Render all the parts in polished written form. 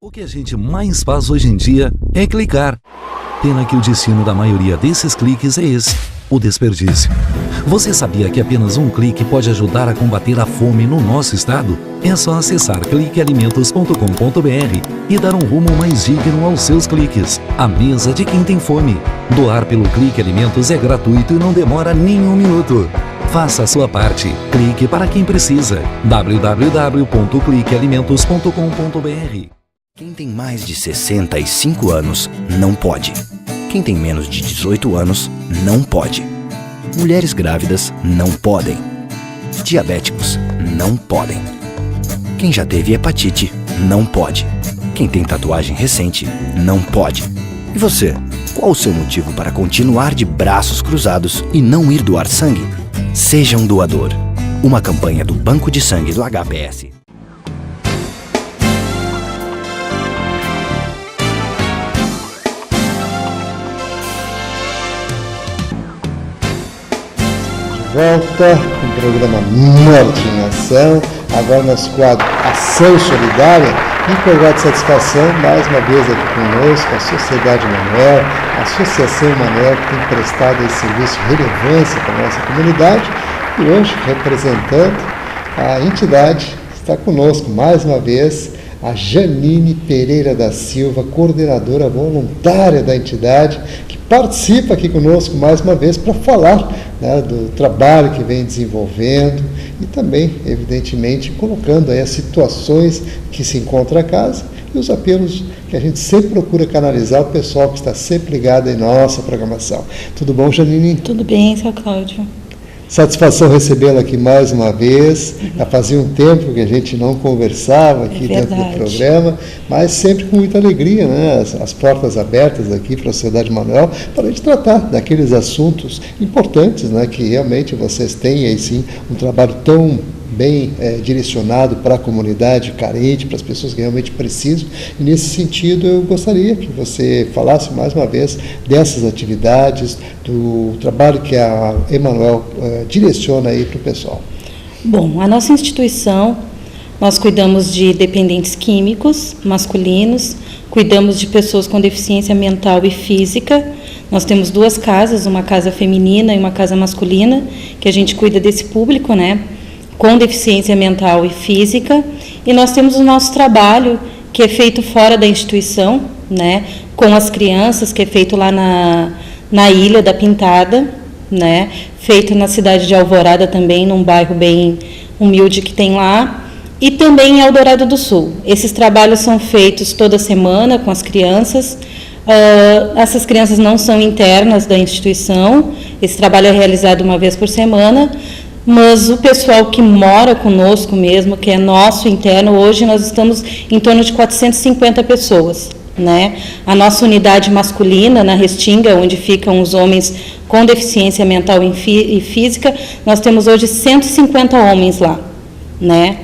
O que a gente mais faz hoje em dia é clicar. Pena que o destino da maioria desses cliques é esse, o desperdício. Você sabia que apenas um clique pode ajudar a combater a fome no nosso estado? É só acessar cliquealimentos.com.br e dar um rumo mais digno aos seus cliques. A mesa de quem tem fome. Doar pelo Clique Alimentos é gratuito e não demora nem um minuto. Faça a sua parte. Clique para quem precisa. www.cliquealimentos.com.br. Quem tem mais de 65 anos não pode. Quem tem menos de 18 anos não pode. Mulheres grávidas não podem. Diabéticos não podem. Quem já teve hepatite não pode. Quem tem tatuagem recente não pode. E você, qual o seu motivo para continuar de braços cruzados e não ir doar sangue? Seja um doador. Uma campanha do Banco de Sangue do HPS. Volta com o programa Morte em Ação, agora nosso quadro Ação Solidária, e com grande satisfação, mais uma vez aqui conosco, a Sociedade Emanuel, a Associação Emanuel, que tem prestado esse serviço de relevância para a nossa comunidade, e hoje, representando a entidade, está conosco mais uma vez a Janine Pereira da Silva, coordenadora voluntária da entidade, que participa aqui conosco mais uma vez para falar, né, do trabalho que vem desenvolvendo e também, evidentemente, colocando aí as situações que se encontra a casa e os apelos que a gente sempre procura canalizar o pessoal que está sempre ligado em nossa programação. Tudo bom, Janine? Tudo bem, seu Cláudio. Satisfação recebê-la aqui mais uma vez. Já fazia um tempo que a gente não conversava aqui dentro do programa, mas sempre com muita alegria, né? As portas abertas aqui para a Sociedade Emanuel, para a gente tratar daqueles assuntos importantes, né? Que realmente vocês têm aí sim um trabalho tão bem direcionado para a comunidade carente, para as pessoas que realmente precisam. E nesse sentido eu gostaria que você falasse mais uma vez dessas atividades, do trabalho que a Emanuel direciona aí para o pessoal. Bom, a nossa instituição, nós cuidamos de dependentes químicos masculinos, cuidamos de pessoas com deficiência mental e física. Nós temos duas casas, uma casa feminina e uma casa masculina, que a gente cuida desse público, né, com deficiência mental e física, e nós temos o nosso trabalho, que é feito fora da instituição, né, com as crianças, que é feito lá na Ilha da Pintada, né, feito na cidade de Alvorada também, num bairro bem humilde que tem lá, e também em Eldorado do Sul. Esses trabalhos são feitos toda semana com as crianças. Essas crianças não são internas da instituição, esse trabalho é realizado uma vez por semana, mas o pessoal que mora conosco mesmo, que é nosso interno, hoje nós estamos em torno de 450 pessoas, né? A nossa unidade masculina, na Restinga, onde ficam os homens com deficiência mental e física, nós temos hoje 150 homens lá, né?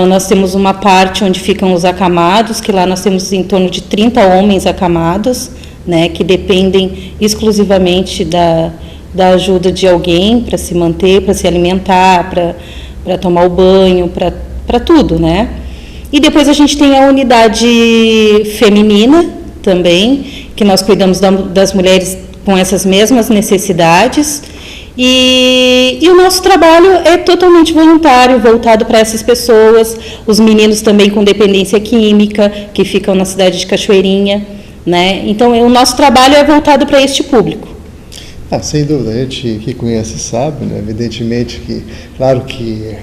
Nós temos uma parte onde ficam os acamados, que lá nós temos em torno de 30 homens acamados, né, que dependem exclusivamente da ajuda de alguém para se manter, para se alimentar, para tomar o banho, para tudo, né? E depois a gente tem a unidade feminina também, que nós cuidamos das mulheres com essas mesmas necessidades. E o nosso trabalho é totalmente voluntário, voltado para essas pessoas, os meninos também com dependência química, que ficam na cidade de Cachoeirinha, né? Então, o nosso trabalho é voltado para este público. Sem dúvida, a gente que conhece sabe, né? Evidentemente que, claro que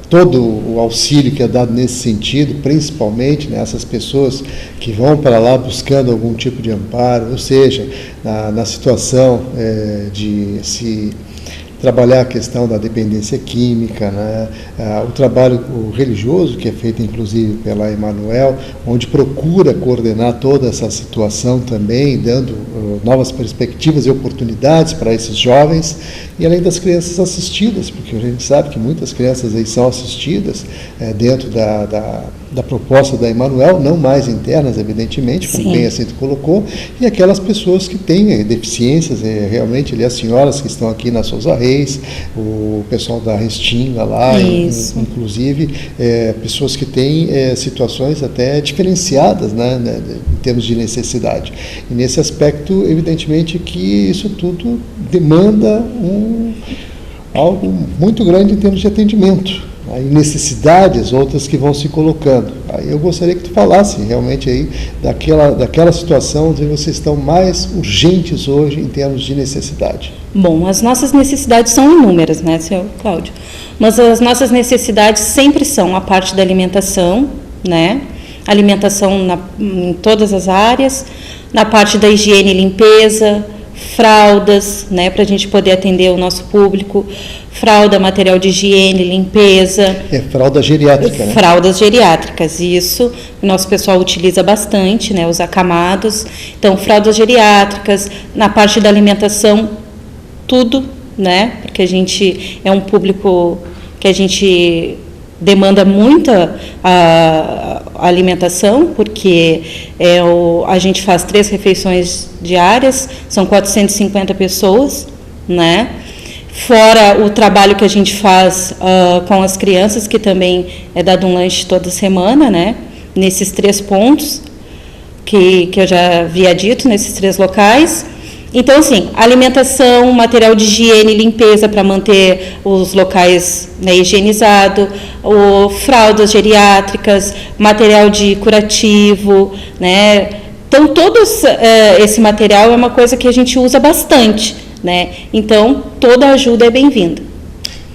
todo o auxílio que é dado nesse sentido, principalmente, né, essas pessoas que vão para lá buscando algum tipo de amparo, ou seja, na situação de se trabalhar a questão da dependência química, né? O trabalho religioso, que é feito inclusive pela Emanuel, onde procura coordenar toda essa situação também, dando novas perspectivas e oportunidades para esses jovens, e além das crianças assistidas, porque a gente sabe que muitas crianças aí são assistidas dentro da proposta da Emanuel, não mais internas, evidentemente, como bem assim tu colocou, e aquelas pessoas que têm deficiências, realmente ali as senhoras que estão aqui na Souza Reis, o pessoal da Restinga lá, inclusive pessoas que têm situações até diferenciadas, né, em termos de necessidade. E nesse aspecto, evidentemente que isso tudo demanda algo muito grande em termos de atendimento. Aí necessidades, outras que vão se colocando. Aí eu gostaria que tu falasse realmente aí daquela situação onde vocês estão mais urgentes hoje em termos de necessidade. Bom, as nossas necessidades são inúmeras, né, seu Cláudio? Mas as nossas necessidades sempre são a parte da alimentação, né? Alimentação em todas as áreas, na parte da higiene e limpeza, fraldas, né, para a gente poder atender o nosso público, fralda, material de higiene, limpeza. Fralda geriátrica, né? Fraldas geriátricas, isso. O nosso pessoal utiliza bastante, né, os acamados. Então, fraldas geriátricas, na parte da alimentação, tudo, né, porque a gente é um público que a gente demanda muita alimentação, porque a gente faz 3 refeições diárias, são 450 pessoas, né? Fora o trabalho que a gente faz com as crianças, que também é dado um lanche toda semana, né? Nesses 3 pontos que eu já havia dito, nesses 3 locais. Então, assim, alimentação, material de higiene e limpeza para manter os locais, né, higienizados, fraldas geriátricas, material de curativo, né? Então, todo esse material é uma coisa que a gente usa bastante, né? Então, toda ajuda é bem-vinda.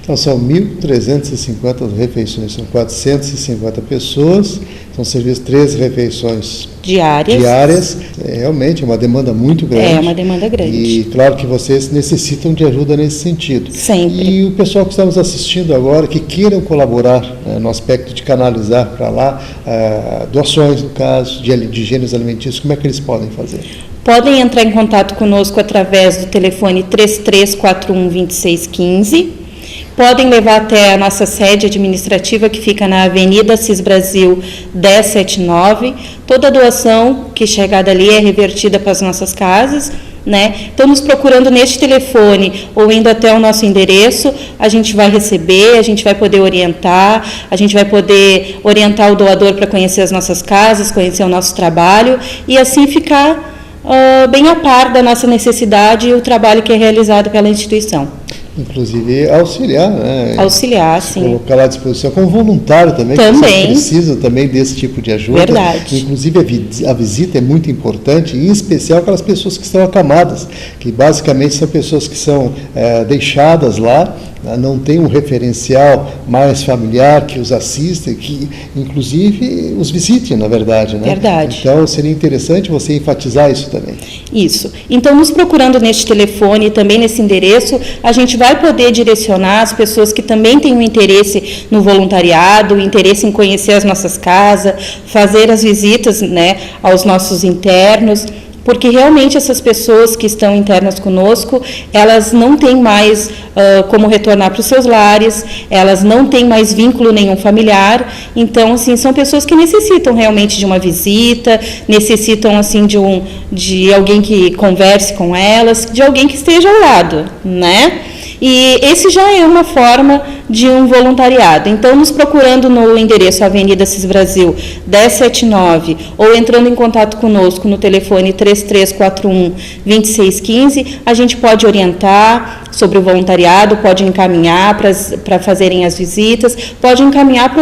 Então, são 1.350 refeições, são 450 pessoas, são serviços 3 refeições diárias. Realmente é uma demanda muito grande. É uma demanda grande. E claro que vocês necessitam de ajuda nesse sentido. Sempre. E o pessoal que está nos assistindo agora, que queiram colaborar no aspecto de canalizar para lá doações, no caso, de gêneros alimentícios, como é que eles podem fazer? Podem entrar em contato conosco através do telefone 3341-2615. Podem levar até a nossa sede administrativa, que fica na Avenida Cis Brasil 1079. Toda doação que chegar dali é revertida para as nossas casas, né? Então, nos procurando neste telefone ou indo até o nosso endereço, a gente vai receber, a gente vai poder orientar, a gente vai poder orientar o doador para conhecer as nossas casas, conhecer o nosso trabalho e assim ficar bem a par da nossa necessidade e o trabalho que é realizado pela instituição. Inclusive auxiliar, né? Auxiliar, sim. Colocar lá à disposição como voluntário também, que você precisa também desse tipo de ajuda. Verdade. Inclusive a visita é muito importante, e em especial aquelas pessoas que estão acamadas, que basicamente são pessoas que são deixadas lá, não tem um referencial mais familiar que os assista, que inclusive os visite, na verdade, né? Verdade. Então seria interessante você enfatizar isso também. Isso. Então, nos procurando neste telefone e também nesse endereço, a gente vai poder direcionar as pessoas que também têm um interesse no voluntariado, interesse em conhecer as nossas casas, fazer as visitas, né, aos nossos internos, porque realmente essas pessoas que estão internas conosco, elas não têm mais como retornar para os seus lares, elas não têm mais vínculo nenhum familiar, então, assim, são pessoas que necessitam realmente de uma visita, necessitam, assim, de alguém que converse com elas, de alguém que esteja ao lado, né? E esse já é uma forma de um voluntariado. Então, nos procurando no endereço Avenida Cis Brasil 1079 ou entrando em contato conosco no telefone 3341-2615, a gente pode orientar sobre o voluntariado, pode encaminhar para fazerem as visitas, pode encaminhar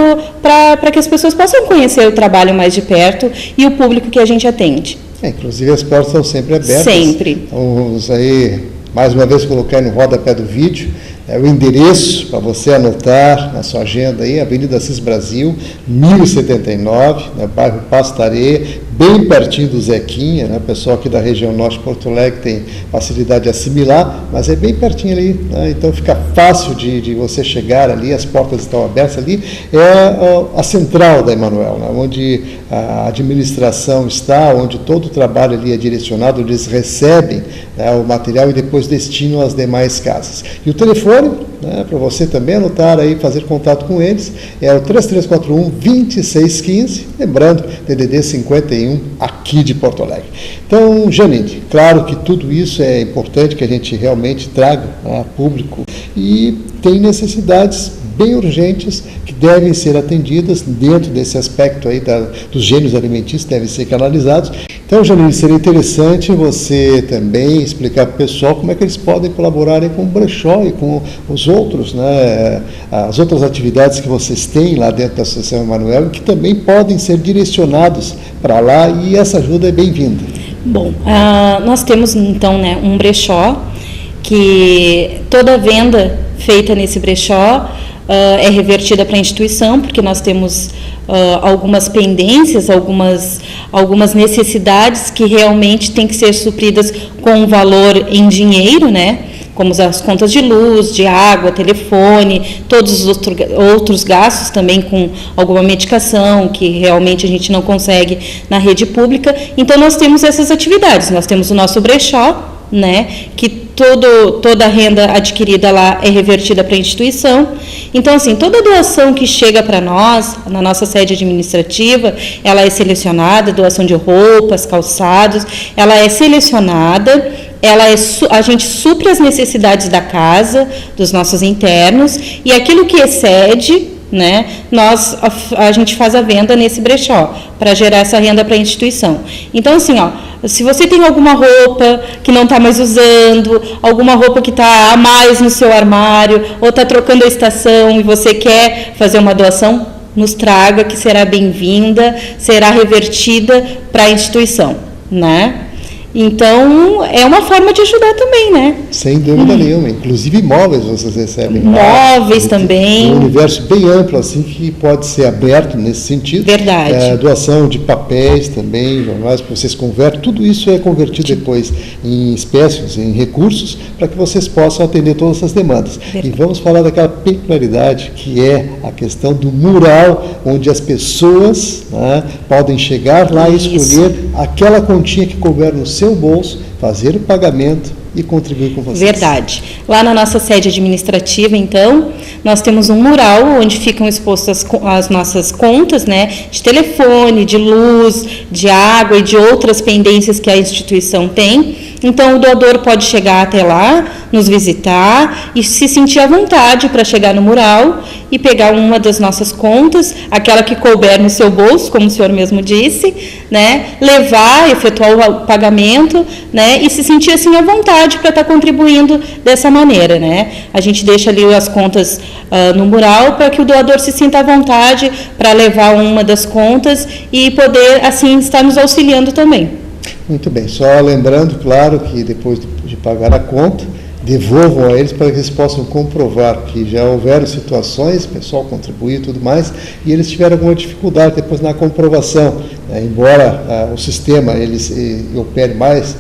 para que as pessoas possam conhecer o trabalho mais de perto e o público que a gente atende. Inclusive, as portas estão sempre abertas. Sempre. Vamos aí, mais uma vez, colocar no rodapé do vídeo o endereço para você anotar na sua agenda aí, Avenida Cis Brasil, 1079, no bairro Pastareia, bem pertinho do Zequinha, né? O pessoal aqui da região norte de Porto Alegre tem facilidade de assimilar, mas é bem pertinho ali, né? Então fica fácil de você chegar ali, as portas estão abertas ali, é a central da Emanuel, né? Onde a administração está, onde todo o trabalho ali é direcionado, onde eles recebem, né, o material e depois destinam às demais casas. E o telefone né, para você também anotar aí, fazer contato com eles, é o 3341-2615, lembrando, DDD 51, aqui de Porto Alegre. Então, Janine, claro que tudo isso é importante que a gente realmente traga a público e tem necessidades bem urgentes que devem ser atendidas dentro desse aspecto aí dos gêneros alimentícios, devem ser canalizados. Então, Janine, seria interessante você também explicar para o pessoal como é que eles podem colaborar aí com o brechó e com os outros, né, as outras atividades que vocês têm lá dentro da Sociedade Emanuel e que também podem ser direcionados para lá, e essa ajuda é bem-vinda. Bom, nós temos então, né, um brechó que toda venda feita nesse brechó é revertida para a instituição, porque nós temos algumas pendências, algumas necessidades que realmente têm que ser supridas com valor em dinheiro, né? Como as contas de luz, de água, telefone, todos os outros gastos também com alguma medicação que realmente a gente não consegue na rede pública. Então, nós temos essas atividades. Nós temos o nosso brechó, né, que toda a renda adquirida lá é revertida para a instituição. Então, assim, toda doação que chega para nós, na nossa sede administrativa, ela é selecionada, doação de roupas, calçados, ela é selecionada, a gente supre as necessidades da casa, dos nossos internos, e aquilo que excede, né, a gente faz a venda nesse brechó, para gerar essa renda para a instituição. Então, assim, se você tem alguma roupa que não está mais usando, alguma roupa que está a mais no seu armário, ou está trocando a estação e você quer fazer uma doação, nos traga, que será bem-vinda, será revertida para a instituição, né? Então, é uma forma de ajudar também, né? Sem dúvida nenhuma. Inclusive imóveis vocês recebem. Imóveis também. Um universo bem amplo, assim, que pode ser aberto nesse sentido. Verdade. Doação de papéis também, jornais que vocês convertem. Tudo isso é convertido depois em espécies, em recursos, para que vocês possam atender todas essas demandas. Verdade. E vamos falar daquela peculiaridade que é a questão do mural, onde as pessoas, né, podem chegar lá e escolher aquela continha que couber no seu bolso, fazer o pagamento e contribuir com vocês. Verdade. Lá na nossa sede administrativa, então, nós temos um mural onde ficam expostas as nossas contas, né, de telefone, de luz, de água e de outras pendências que a instituição tem. Então, o doador pode chegar até lá, nos visitar e se sentir à vontade para chegar no mural e pegar uma das nossas contas, aquela que couber no seu bolso, como o senhor mesmo disse, né, levar, efetuar o pagamento, né, e se sentir assim à vontade para estar contribuindo dessa maneira, né. A gente deixa ali as contas no mural para que o doador se sinta à vontade para levar uma das contas e poder, assim, estar nos auxiliando também. Muito bem, só lembrando, claro, que depois de pagar a conta, devolvam a eles para que eles possam comprovar que já houveram situações, o pessoal contribuiu e tudo mais, e eles tiveram alguma dificuldade depois na comprovação, né, embora o sistema opere mais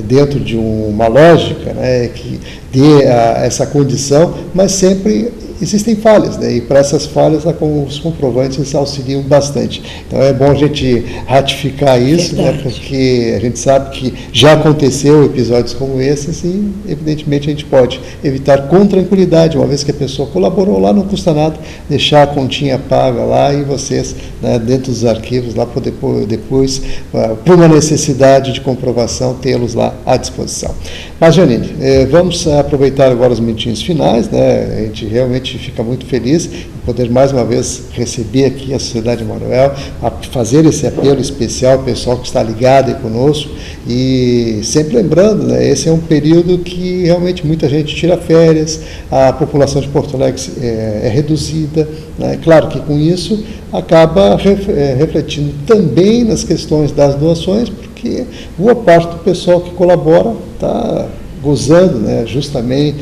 dentro de uma lógica, né, que dê essa condição, mas sempre existem falhas, né? E para essas falhas os comprovantes auxiliam bastante. Então é bom a gente ratificar isso, né? Porque a gente sabe que já aconteceu episódios como esses e evidentemente a gente pode evitar com tranquilidade, uma vez que a pessoa colaborou lá, não custa nada deixar a continha paga lá e vocês, né, dentro dos arquivos lá poder depois, por uma necessidade de comprovação, tê-los lá à disposição. Mas, Janine, vamos aproveitar agora os minutinhos finais, né? A gente realmente fica muito feliz em poder mais uma vez receber aqui a Sociedade Emanuel, a fazer esse apelo especial ao pessoal que está ligado aí conosco e sempre lembrando, né, esse é um período que realmente muita gente tira férias, a população de Porto Alegre é reduzida, né? Claro que com isso acaba refletindo também nas questões das doações, porque boa parte do pessoal que colabora está gozando, né, justamente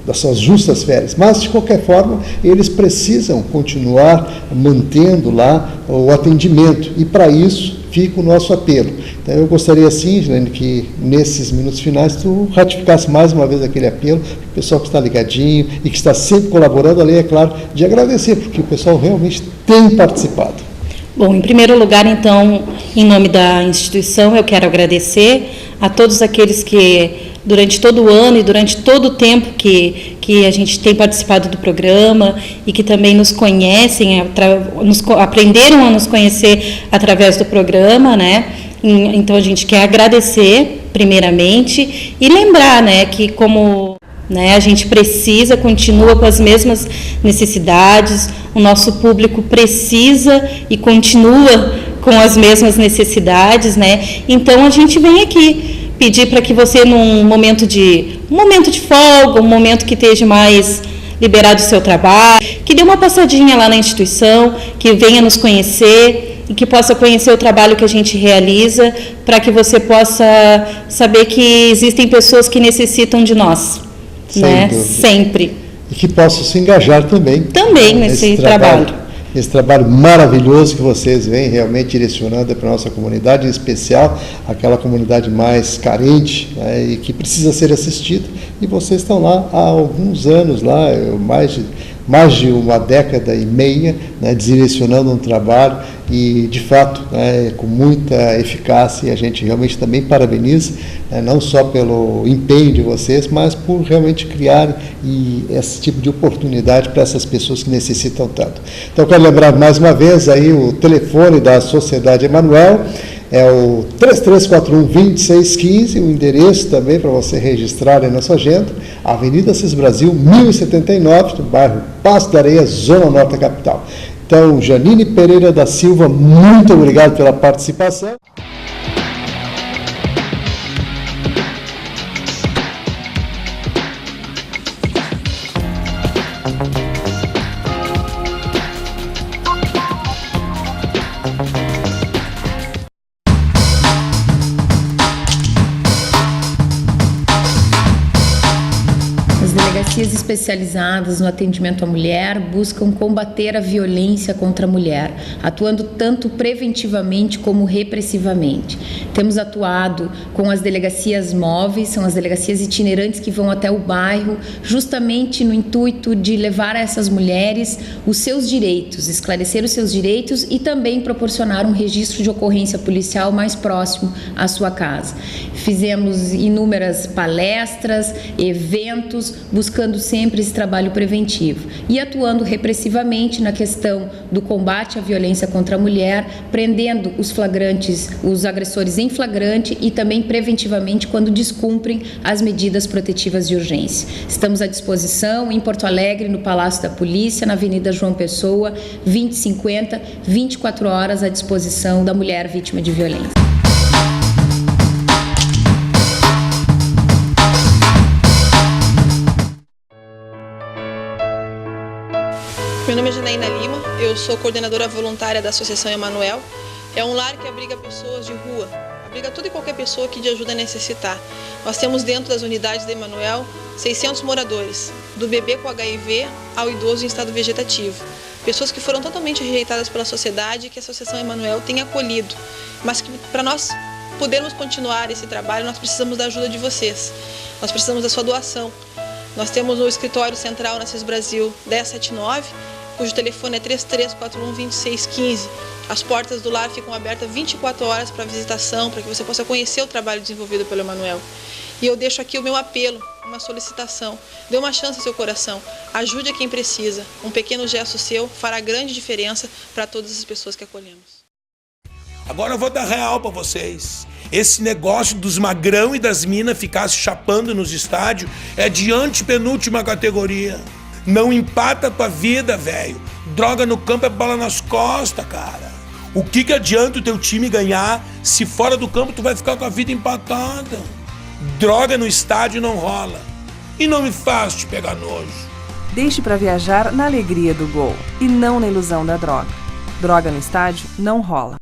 das suas justas férias, mas de qualquer forma eles precisam continuar mantendo lá o atendimento e para isso fica o nosso apelo. Então eu gostaria assim, Janine, que nesses minutos finais tu ratificasse mais uma vez aquele apelo, o pessoal que está ligadinho e que está sempre colaborando, além, é claro, de agradecer, porque o pessoal realmente tem participado. Bom, em primeiro lugar, então, em nome da instituição, eu quero agradecer a todos aqueles que durante todo o ano e durante todo o tempo que a gente tem participado do programa e que também nos conhecem, aprenderam a nos conhecer através do programa, né? Então a gente quer agradecer primeiramente e lembrar, né, que como, né, a gente continua com as mesmas necessidades, o nosso público precisa e continua com as mesmas necessidades, né? Então a gente vem aqui pedir para que você, num momento de folga, um momento que esteja mais liberado do seu trabalho, que dê uma passadinha lá na instituição, que venha nos conhecer e que possa conhecer o trabalho que a gente realiza, para que você possa saber que existem pessoas que necessitam de nós, né? Sempre. E que possam se engajar também nesse trabalho. Esse trabalho maravilhoso que vocês vêm realmente direcionando para a nossa comunidade, em especial aquela comunidade mais carente, né, e que precisa ser assistida. E vocês estão lá há alguns anos, lá, mais de uma década e meia, né, direcionando um trabalho e, de fato, né, com muita eficácia, e a gente realmente também parabeniza, né, não só pelo empenho de vocês, mas por realmente criar esse tipo de oportunidade para essas pessoas que necessitam tanto. Então, quero lembrar mais uma vez aí o telefone da Sociedade Emanuel, é o 3341-2615, o endereço também para você registrar aí na sua agenda, Avenida Assis Brasil, 1079, no bairro Passo da Areia, Zona Norte da capital. Então, Janine Pereira da Silva, muito obrigado pela participação. Delegacias especializadas no atendimento à mulher buscam combater a violência contra a mulher, atuando tanto preventivamente como repressivamente. Temos atuado com as delegacias móveis, são as delegacias itinerantes que vão até o bairro, justamente no intuito de levar a essas mulheres os seus direitos, esclarecer os seus direitos e também proporcionar um registro de ocorrência policial mais próximo à sua casa. Fizemos inúmeras palestras, eventos, buscando sempre esse trabalho preventivo e atuando repressivamente na questão do combate à violência contra a mulher, prendendo os flagrantes, os agressores em flagrante e também preventivamente quando descumprem as medidas protetivas de urgência. Estamos à disposição em Porto Alegre, no Palácio da Polícia, na Avenida João Pessoa, 2050, 24 horas à disposição da mulher vítima de violência. Meu nome é Janine Pereira, eu sou coordenadora voluntária da Sociedade Emanuel. É um lar que abriga pessoas de rua, abriga toda e qualquer pessoa que de ajuda necessitar. Nós temos dentro das unidades da Emanuel 600 moradores, do bebê com HIV ao idoso em estado vegetativo. Pessoas que foram totalmente rejeitadas pela sociedade e que a Sociedade Emanuel tem acolhido. Mas que para nós podermos continuar esse trabalho, nós precisamos da ajuda de vocês. Nós precisamos da sua doação. Nós temos o escritório central na Assis Brasil 1079, cujo telefone é 3341-2615. As portas do lar ficam abertas 24 horas para visitação, para que você possa conhecer o trabalho desenvolvido pelo Emanuel. E eu deixo aqui o meu apelo, uma solicitação. Dê uma chance ao seu coração, ajude a quem precisa. Um pequeno gesto seu fará grande diferença para todas as pessoas que acolhemos. Agora eu vou dar real para vocês. Esse negócio dos magrão e das minas ficar se chapando nos estádios é de antepenúltima categoria. Não empata a tua vida, velho. Droga no campo é bola nas costas, cara. O que adianta o teu time ganhar se fora do campo tu vai ficar com a vida empatada? Droga no estádio não rola. E não me faz te pegar nojo. Deixe para viajar na alegria do gol e não na ilusão da droga. Droga no estádio não rola.